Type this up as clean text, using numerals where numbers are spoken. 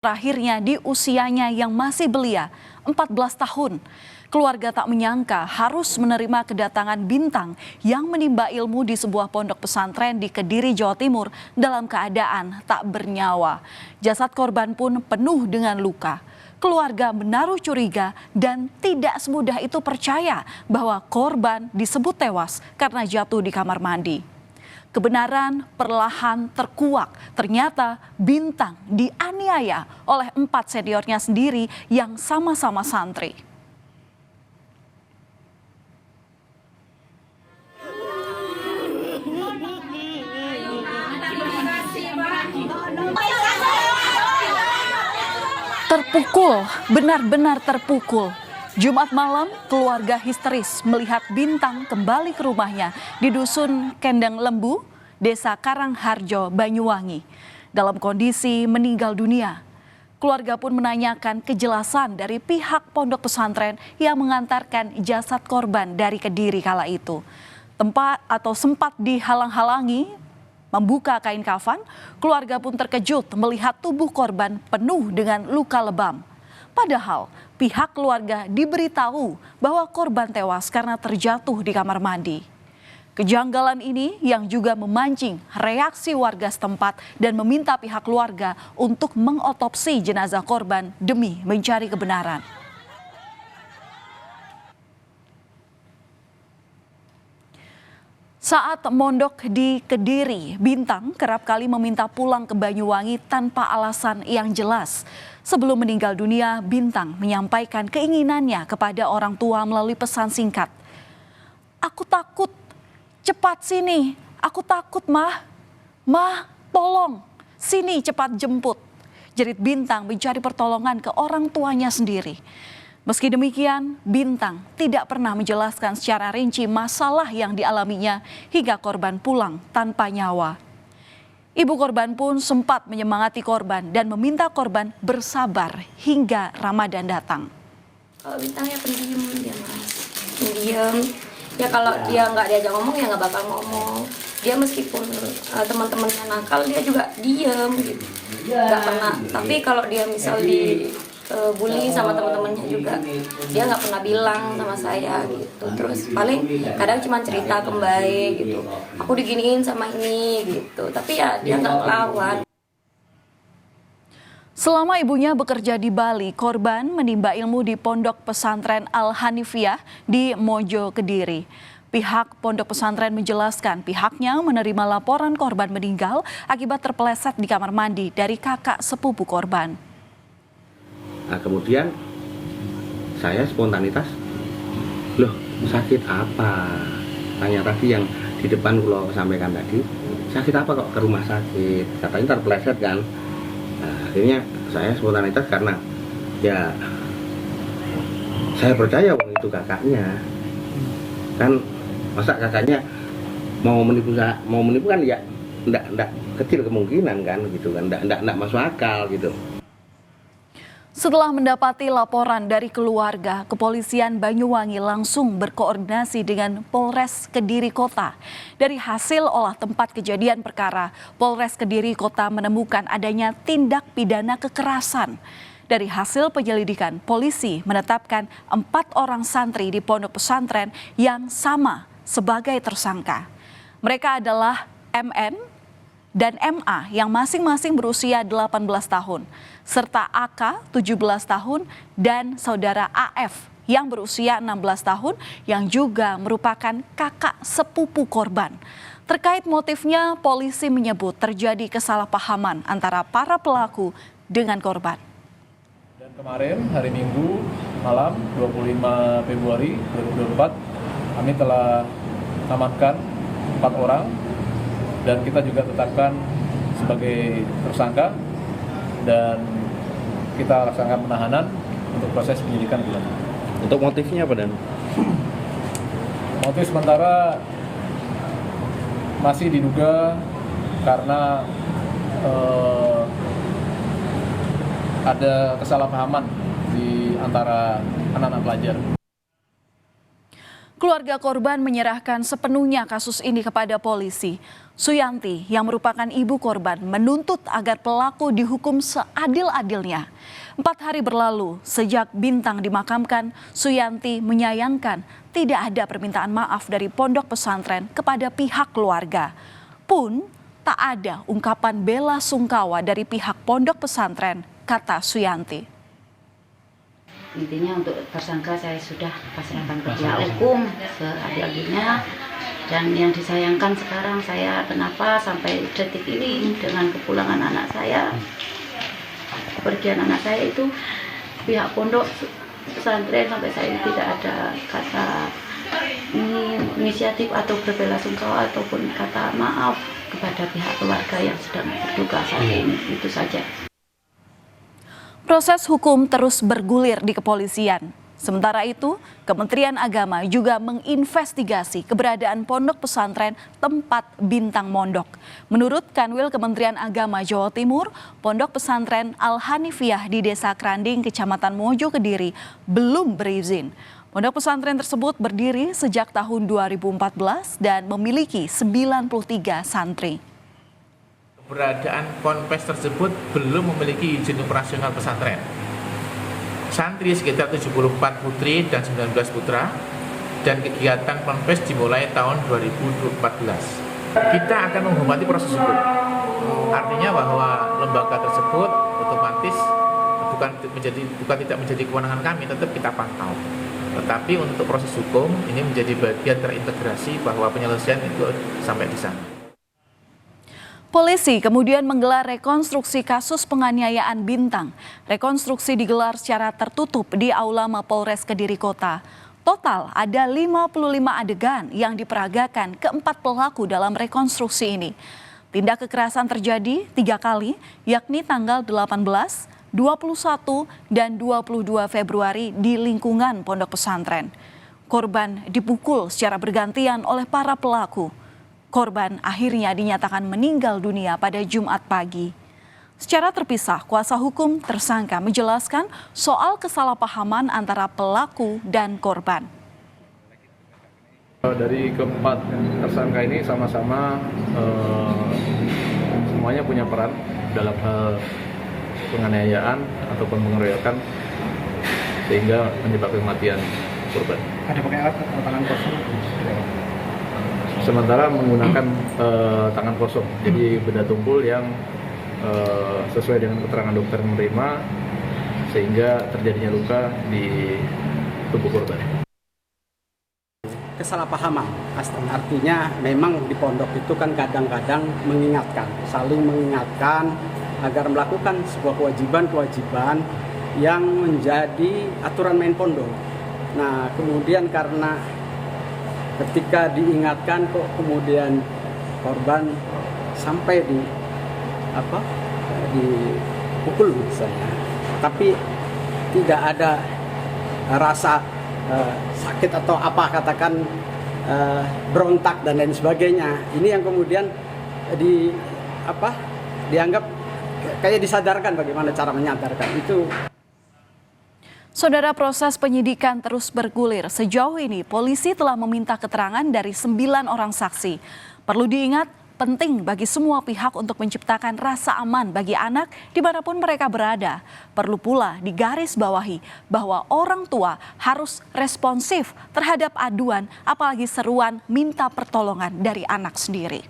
Terakhirnya di usianya yang masih belia, 14 tahun. Keluarga tak menyangka harus menerima kedatangan Bintang yang menimba ilmu di sebuah pondok pesantren di Kediri, Jawa Timur dalam keadaan tak bernyawa. Jasad korban pun penuh dengan luka. Keluarga menaruh curiga dan tidak semudah itu percaya bahwa korban disebut tewas karena jatuh di kamar mandi. Kebenaran perlahan terkuak, ternyata Bintang dianiaya oleh 4 seniornya sendiri yang sama-sama santri. Terpukul, benar-benar terpukul. Jumat malam, keluarga histeris melihat Bintang kembali ke rumahnya di Dusun Kendang Lembu, Desa Karangharjo, Banyuwangi, dalam kondisi meninggal dunia. Keluarga pun menanyakan kejelasan dari pihak pondok pesantren yang mengantarkan jasad korban dari Kediri kala itu. Tempat atau sempat dihalang-halangi membuka kain kafan, keluarga pun terkejut melihat tubuh korban penuh dengan luka lebam. Padahal pihak keluarga diberitahu bahwa korban tewas karena terjatuh di kamar mandi. Kejanggalan ini yang juga memancing reaksi warga setempat dan meminta pihak keluarga untuk mengotopsi jenazah korban demi mencari kebenaran. Saat mondok di Kediri, Bintang kerap kali meminta pulang ke Banyuwangi tanpa alasan yang jelas. Sebelum meninggal dunia, Bintang menyampaikan keinginannya kepada orang tua melalui pesan singkat. "Aku takut, cepat sini. Aku takut, Mah. Mah, tolong, sini cepat jemput." Jerit Bintang mencari pertolongan ke orang tuanya sendiri. Meski demikian, Bintang tidak pernah menjelaskan secara rinci masalah yang dialaminya hingga korban pulang tanpa nyawa. Ibu korban pun sempat menyemangati korban dan meminta korban bersabar hingga Ramadan datang. Kalau Bintang ya pendiam dia, Mas. Pendiam. Ya kalau dia nggak diajak ngomong ya nggak bakal ngomong. Dia meskipun teman-temannya nakal dia juga diam gitu. Nggak pernah. Tapi kalau dia misal bully sama teman-temannya juga dia nggak pernah bilang sama saya gitu. Terus paling kadang cuma cerita kembali gitu, aku diginiin sama ini gitu, tapi ya dia nggak ngelawan. Selama ibunya bekerja di Bali, korban menimba ilmu di Pondok Pesantren Al-Hanifiyah di Mojo, Kediri. Pihak pondok pesantren menjelaskan pihaknya menerima laporan korban meninggal akibat terpeleset di kamar mandi dari kakak sepupu korban. Nah, kemudian saya spontanitas, loh sakit apa? Tanya tadi yang di depan kalau sampaikan tadi, sakit apa kok ke rumah sakit? Katanya terpeleset kan. Nah, akhirnya saya spontanitas karena ya saya percaya waktu itu kakaknya. Kan masa kakaknya mau menipu kan ya enggak kecil kemungkinan kan gitu kan, enggak masuk akal gitu. Setelah mendapati laporan dari keluarga, kepolisian Banyuwangi langsung berkoordinasi dengan Polres Kediri Kota. Dari hasil olah tempat kejadian perkara, Polres Kediri Kota menemukan adanya tindak pidana kekerasan. Dari hasil penyelidikan, polisi menetapkan 4 orang santri di pondok pesantren yang sama sebagai tersangka. Mereka adalah MN dan MA yang masing-masing berusia 18 tahun, serta AK 17 tahun dan saudara AF yang berusia 16 tahun yang juga merupakan kakak sepupu korban. Terkait motifnya, polisi menyebut terjadi kesalahpahaman antara para pelaku dengan korban. Dan kemarin hari Minggu malam 25 Februari 2024 kami telah mengamankan 4 orang dan kita juga tetapkan sebagai tersangka dan kita laksanakan penahanan untuk proses penyidikan lebih lanjut. Untuk motifnya apa dan? Motif sementara masih diduga karena ada kesalahpahaman di antara anak-anak pelajar. Keluarga korban menyerahkan sepenuhnya kasus ini kepada polisi. Suyanti yang merupakan ibu korban menuntut agar pelaku dihukum seadil-adilnya. 4 hari berlalu sejak Bintang dimakamkan, Suyanti menyayangkan tidak ada permintaan maaf dari pondok pesantren kepada pihak keluarga. Pun tak ada ungkapan bela sungkawa dari pihak pondok pesantren, kata Suyanti. Intinya untuk tersangka saya sudah pasrahkan ke pihak hukum seadil-adilnya, dan yang disayangkan sekarang saya kenapa sampai detik ini dengan kepulangan anak saya, kepergian anak saya itu pihak pondok pesantren sampai saya tidak ada kata inisiatif atau berbela sungkawa ataupun kata maaf kepada pihak keluarga yang sedang berduka saat ini. Itu saja. Proses hukum terus bergulir di kepolisian. Sementara itu, Kementerian Agama juga menginvestigasi keberadaan pondok pesantren tempat Bintang mondok. Menurut Kanwil Kementerian Agama Jawa Timur, pondok pesantren Al-Hanifiyah di Desa Kranding, Kecamatan Mojo Kediri belum berizin. Pondok pesantren tersebut berdiri sejak tahun 2014 dan memiliki 93 santri. Keberadaan ponpes tersebut belum memiliki izin operasional pesantren. Santri sekitar 74 putri dan 19 putra, dan kegiatan ponpes dimulai tahun 2014. Kita akan menghormati proses hukum. Artinya bahwa lembaga tersebut otomatis bukan tidak menjadi kewenangan kami, tetap kita pantau. Tetapi untuk proses hukum ini menjadi bagian terintegrasi bahwa penyelesaian itu sampai di sana. Polisi kemudian menggelar rekonstruksi kasus penganiayaan Bintang. Rekonstruksi digelar secara tertutup di Aula Mapolres Kediri Kota. Total ada 55 adegan yang diperagakan keempat pelaku dalam rekonstruksi ini. Tindak kekerasan terjadi 3 kali, yakni tanggal 18, 21, dan 22 Februari di lingkungan pondok pesantren. Korban dipukul secara bergantian oleh para pelaku. Korban akhirnya dinyatakan meninggal dunia pada Jumat pagi. Secara terpisah, kuasa hukum tersangka menjelaskan soal kesalahpahaman antara pelaku dan korban. Dari keempat tersangka ini sama-sama semuanya punya peran dalam hal penganiayaan ataupun pengeroyokan sehingga menyebabkan kematian korban. Ada pakai alat atau tangan kosong? Sementara menggunakan tangan kosong, jadi benda tumpul yang sesuai dengan keterangan dokter menerima sehingga terjadinya luka di tubuh korban. Kesalahpahaman, artinya memang di pondok itu kan kadang-kadang mengingatkan, saling mengingatkan agar melakukan sebuah kewajiban yang menjadi aturan main pondok. Nah, kemudian karena ketika diingatkan kok kemudian korban sampai dipukul misalnya, tapi tidak ada rasa sakit atau katakan berontak dan lain sebagainya. Ini yang kemudian dianggap kayak disadarkan bagaimana cara menyadarkan itu. Saudara, proses penyidikan terus bergulir. Sejauh ini polisi telah meminta keterangan dari 9 orang saksi. Perlu diingat, penting bagi semua pihak untuk menciptakan rasa aman bagi anak dimanapun mereka berada. Perlu pula digarisbawahi bahwa orang tua harus responsif terhadap aduan, apalagi seruan minta pertolongan dari anak sendiri.